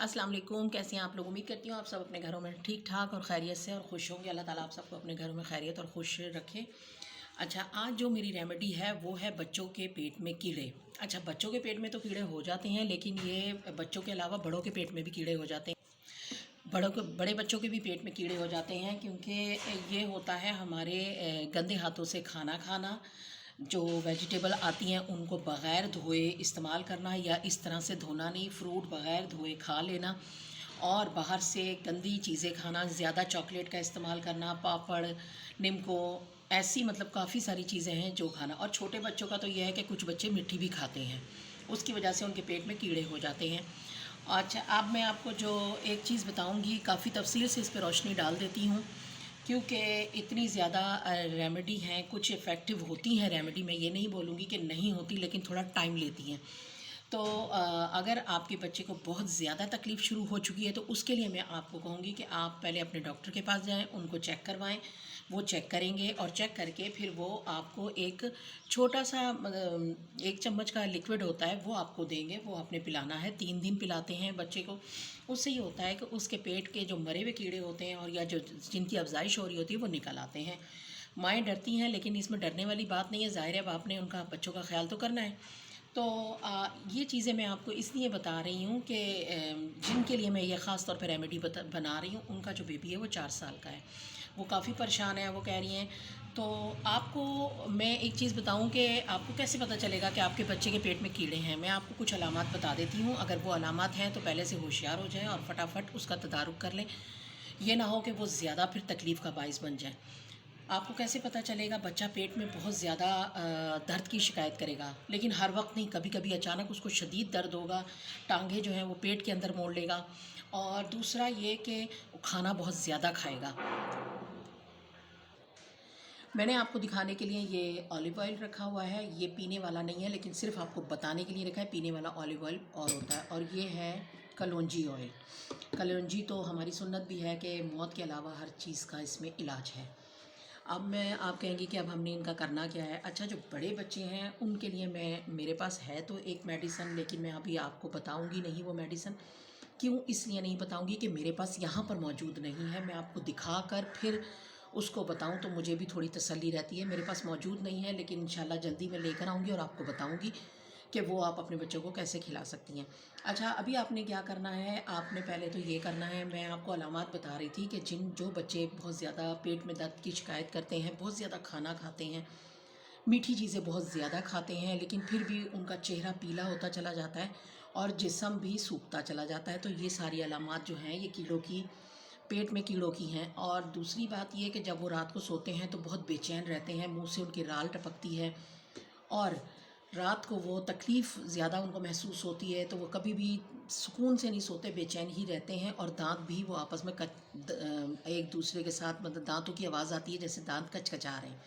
अस्सलाम वालेकुम। कैसे हैं आप लोग? उम्मीद करती हूँ आप सब अपने घरों में ठीक ठाक और खैरियत से और खुश होंगे। अल्लाह ताला आप सबको अपने घरों में खैरियत और खुश रखे। अच्छा, आज जो मेरी रेमेडी है वो है बच्चों के पेट में कीड़े। अच्छा, बच्चों के पेट में तो कीड़े हो जाते हैं, लेकिन ये बच्चों के अलावा बड़ों के पेट में भी कीड़े हो जाते हैं। बड़े बच्चों के भी पेट में कीड़े हो जाते हैं, क्योंकि ये होता है हमारे गंदे हाथों से खाना खाना, जो वेजिटेबल आती हैं उनको बग़ैर धोए इस्तेमाल करना, या इस तरह से धोना नहीं, फ्रूट बग़ैर धोए खा लेना, और बाहर से गंदी चीज़ें खाना, ज़्यादा चॉकलेट का इस्तेमाल करना, पापड़, निम्को, ऐसी मतलब काफ़ी सारी चीज़ें हैं जो खाना। और छोटे बच्चों का तो यह है कि कुछ बच्चे मिट्टी भी खाते हैं, उसकी वजह से उनके पेट में कीड़े हो जाते हैं। अच्छा, अब मैं आपको जो एक चीज़ बताऊंगी, काफ़ी तफसील से इस पर रोशनी डाल देती हूँ, क्योंकि इतनी ज़्यादा रेमेडी हैं, कुछ इफ़ेक्टिव होती हैं रेमेडी, मैं ये नहीं बोलूँगी कि नहीं होती, लेकिन थोड़ा टाइम लेती हैं। तो अगर आपके बच्चे को बहुत ज़्यादा तकलीफ़ शुरू हो चुकी है तो उसके लिए मैं आपको कहूँगी कि आप पहले अपने डॉक्टर के पास जाएं, उनको चेक करवाएं। वो चेक करेंगे और चेक करके फिर वो आपको एक छोटा सा 1 चम्मच का लिक्विड होता है वो आपको देंगे, वो आपने पिलाना है। 3 दिन पिलाते हैं बच्चे को। उससे ये होता है कि उसके पेट के जो मरे हुए कीड़े होते हैं और या जो जिनकी अफजाइश हो रही होती है वो निकल आते हैं। माएँ डरती हैं, लेकिन इसमें डरने वाली बात नहीं है। ज़ाहिर है, अब आपने उनका बच्चों का ख्याल तो करना है। तो ये चीज़ें मैं आपको इसलिए बता रही हूँ कि जिनके लिए मैं ये ख़ास तौर पे रेमेडी बना रही हूँ, उनका जो बेबी है वो 4 साल का है, वो काफ़ी परेशान है, वो कह रही हैं। तो आपको मैं एक चीज़ बताऊँ कि आपको कैसे पता चलेगा कि आपके बच्चे के पेट में कीड़े हैं। मैं आपको कुछ अलामात बता देती हूँ। अगर वो अलामात हैं तो पहले से होशियार हो जाएँ और फटाफट उसका तदारुक कर लें। ये ना हो कि वो ज़्यादा फिर तकलीफ़ का बाइस बन जाए। आपको कैसे पता चलेगा? बच्चा पेट में बहुत ज़्यादा दर्द की शिकायत करेगा, लेकिन हर वक्त नहीं, कभी कभी अचानक उसको शदीद दर्द होगा, टांगे जो हैं वो पेट के अंदर मोड़ लेगा। और दूसरा ये कि वो खाना बहुत ज़्यादा खाएगा। मैंने आपको दिखाने के लिए ये ऑलिव ऑयल रखा हुआ है, ये पीने वाला नहीं है, लेकिन सिर्फ आपको बताने के लिए रखा है। पीने वाला ऑलिव ऑयल और होता है, और ये है कलौंजी ऑयल। कलौंजी तो हमारी सुन्नत भी है कि मौत के अलावा हर चीज़ का इसमें इलाज है। अब मैं आप कहेंगी कि अब हमने इनका करना क्या है। अच्छा, जो बड़े बच्चे हैं उनके लिए मेरे पास है तो एक मेडिसन, लेकिन मैं अभी आपको बताऊंगी नहीं वो मेडिसन। क्यों इसलिए नहीं बताऊंगी कि मेरे पास यहाँ पर मौजूद नहीं है। मैं आपको दिखा कर फिर उसको बताऊं तो मुझे भी थोड़ी तसल्ली रहती है। मेरे पास मौजूद नहीं है, लेकिन इंशाल्लाह जल्दी मैं लेकर आऊँगी और आपको बताऊँगी कि वो आप अपने बच्चों को कैसे खिला सकती हैं। अच्छा, अभी आपने क्या करना है, आपने पहले तो ये करना है, मैं आपको अलामात बता रही थी कि जो बच्चे बहुत ज़्यादा पेट में दर्द की शिकायत करते हैं, बहुत ज़्यादा खाना खाते हैं, मीठी चीज़ें बहुत ज़्यादा खाते हैं, लेकिन फिर भी उनका चेहरा पीला होता चला जाता है और जिस्म भी सूखता चला जाता है, तो ये सारी अलामात जो हैं ये कीड़ों की, पेट में कीड़ों की हैं। और दूसरी बात ये कि जब वो रात को सोते हैं तो बहुत बेचैन रहते हैं, मुंह से उनकी राल टपकती है, और रात को वो तकलीफ़ ज़्यादा उनको महसूस होती है, तो वो कभी भी सुकून से नहीं सोते, बेचैन ही रहते हैं। और दांत भी वो आपस में एक दूसरे के साथ, मतलब दांतों की आवाज़ आती है जैसे दांत कचकचा रहे हैं।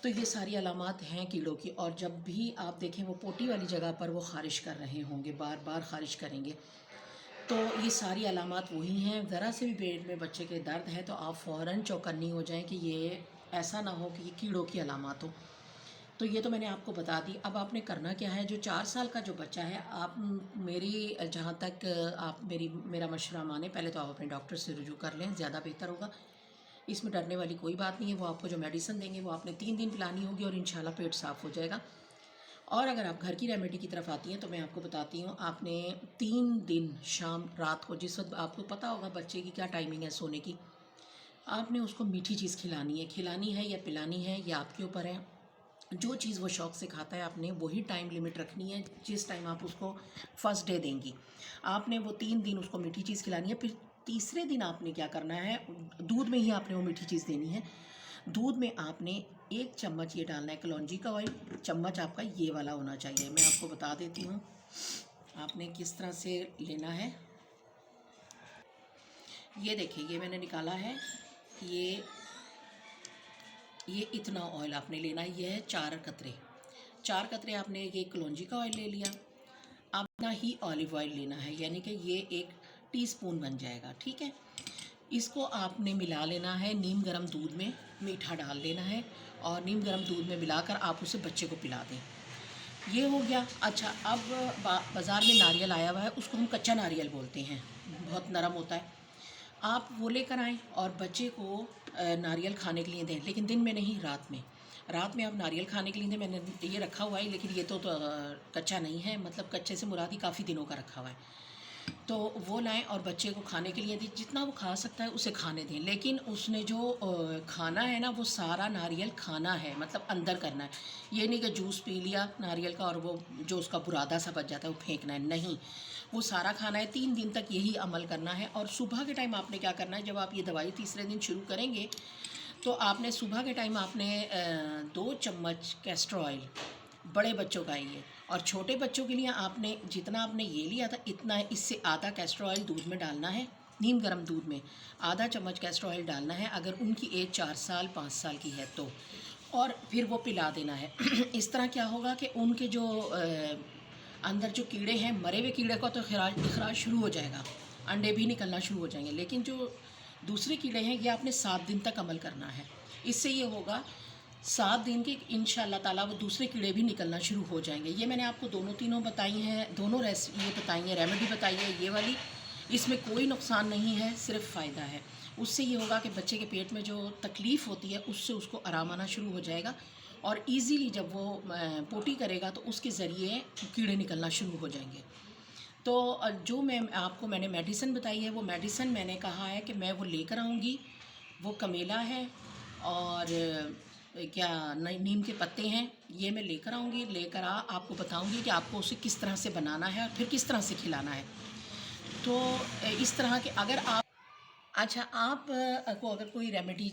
तो ये सारी अलामात हैं कीड़ों की। और जब भी आप देखें वो पोटी वाली जगह पर वो ख़ारिश कर रहे होंगे, बार बार ख़ारिश करेंगे, तो ये सारी अलामात वही हैं। ज़रा से भी पेट में बच्चे के दर्द है तो आप फ़ौरन चौकन्नी हो जाएं कि ये ऐसा ना हो कि ये कीड़ों की अलामात हो। तो ये तो मैंने आपको बता दी। अब आपने करना क्या है, जो 4 साल का जो बच्चा है, आप मेरी जहाँ तक आप मेरा मशवरा माने, पहले तो आप अपने डॉक्टर से रुजू कर लें, ज़्यादा बेहतर होगा। इसमें डरने वाली कोई बात नहीं है। वो आपको जो मेडिसिन देंगे वो आपने 3 दिन पिलानी होगी और इंशाल्लाह पेट साफ़ हो जाएगा। और अगर आप घर की रेमेडी की तरफ आती हैं तो मैं आपको बताती हूँ, आपने 3 दिन शाम रात को, जिस वक्त आपको पता होगा बच्चे की क्या टाइमिंग है सोने की, आपने उसको मीठी चीज़ खिलानी है या पिलानी है, ये आपके ऊपर है। जो चीज़ वो शौक़ से खाता है आपने वही टाइम लिमिट रखनी है। जिस टाइम आप उसको फर्स्ट डे देंगी, आपने वो 3 दिन उसको मीठी चीज़ खिलानी है। फिर तीसरे दिन आपने क्या करना है, दूध में ही आपने वो मीठी चीज़ देनी है। दूध में आपने 1 चम्मच ये डालना है कलौंजी का ऑयल। चम्मच आपका ये वाला होना चाहिए। मैं आपको बता देती हूँ आपने किस तरह से लेना है। ये देखिए, ये मैंने निकाला है। ये ये इतना ऑयल आपने लेना है। ये है 4 कतरे आपने ये कलौंजी का ऑयल ले लिया। अब इतना ही ऑलिव ऑयल लेना है, यानी कि ये 1 टीस्पून बन जाएगा, ठीक है। इसको आपने मिला लेना है नीम गर्म दूध में, मीठा डाल लेना है और नीम गर्म दूध में मिलाकर आप उसे बच्चे को पिला दें। ये हो गया। अच्छा, अब बाज़ार में नारियल आया हुआ है, उसको हम कच्चा नारियल बोलते हैं, बहुत नरम होता है। आप वो लेकर आएँ और बच्चे को नारियल खाने के लिए दें, लेकिन दिन में नहीं, रात में। रात में आप नारियल खाने के लिए दें। मैंने ये रखा हुआ है, लेकिन ये तो कच्चा नहीं है, मतलब कच्चे से मुराद ही काफ़ी दिनों का रखा हुआ है। तो वो लाएं और बच्चे को खाने के लिए दें, जितना वो खा सकता है उसे खाने दें, लेकिन उसने जो खाना है ना, वो सारा नारियल खाना है, मतलब अंदर करना है। ये नहीं कि जूस पी लिया नारियल का और वो जो उसका बुरादा सा बच जाता है वो फेंकना है, नहीं, वो सारा खाना है। 3 दिन तक यही अमल करना है। और सुबह के टाइम आपने क्या करना है, जब आप ये दवाई तीसरे दिन शुरू करेंगे तो आपने सुबह के टाइम आपने 2 चम्मच कैस्टर ऑयल, बड़े बच्चों का है ये, और छोटे बच्चों के लिए आपने जितना आपने ये लिया था इतना है, इससे आधा कैस्टर ऑयल दूध में डालना है, नीम गर्म दूध में आधा चम्मच कैस्टर ऑयल डालना है, अगर उनकी एज 4 साल 5 साल की है तो, और फिर वो पिला देना है। इस तरह क्या होगा कि उनके जो अंदर जो कीड़े हैं, मरे हुए कीड़े का तो इखराज शुरू हो जाएगा, अंडे भी निकलना शुरू हो जाएंगे, लेकिन जो दूसरे कीड़े हैं ये आपने 7 दिन तक अमल करना है। इससे ये होगा 7 दिन के इंशाल्लाह ताला वो दूसरे कीड़े भी निकलना शुरू हो जाएंगे। ये मैंने आपको दोनों तीनों बताई हैं, दोनों ये बताई हैं, रेमेडी बताई है ये वाली, इसमें कोई नुकसान नहीं है, सिर्फ फ़ायदा है। उससे ये होगा कि बच्चे के पेट में जो तकलीफ़ होती है उससे उसको आराम आना शुरू हो जाएगा, और इजीली जब वो पोटी करेगा तो उसके ज़रिए कीड़े निकलना शुरू हो जाएंगे। तो जो मैंने मेडिसिन बताई है, वो मेडिसिन मैंने कहा है कि मैं वो लेकर आऊँगी। वो कमेला है और क्या नीम के पत्ते हैं, ये मैं लेकर आऊँगी। लेकर आपको बताऊँगी कि आपको उसे किस तरह से बनाना है और फिर किस तरह से खिलाना है। तो इस तरह के अगर आप, अच्छा, आप को अगर कोई रेमेडी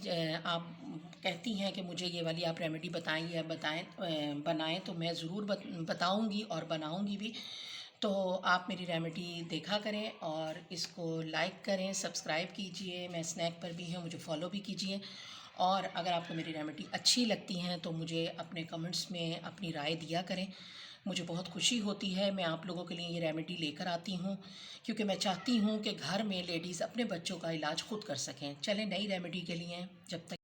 आप कहती हैं कि मुझे ये वाली आप रेमेडी बताएं या बनाएं, तो मैं ज़रूर बताऊंगी और बनाऊंगी भी। तो आप मेरी रेमेडी देखा करें और इसको लाइक करें, सब्सक्राइब कीजिए। मैं स्नैक पर भी हूँ, मुझे फॉलो भी कीजिए। और अगर आपको मेरी रेमेडी अच्छी लगती हैं तो मुझे अपने कमेंट्स में अपनी राय दिया करें, मुझे बहुत खुशी होती है। मैं आप लोगों के लिए ये रेमेडी लेकर आती हूँ क्योंकि मैं चाहती हूँ कि घर में लेडीज़ अपने बच्चों का इलाज खुद कर सकें। चलें नई रेमेडी के लिए, जब तक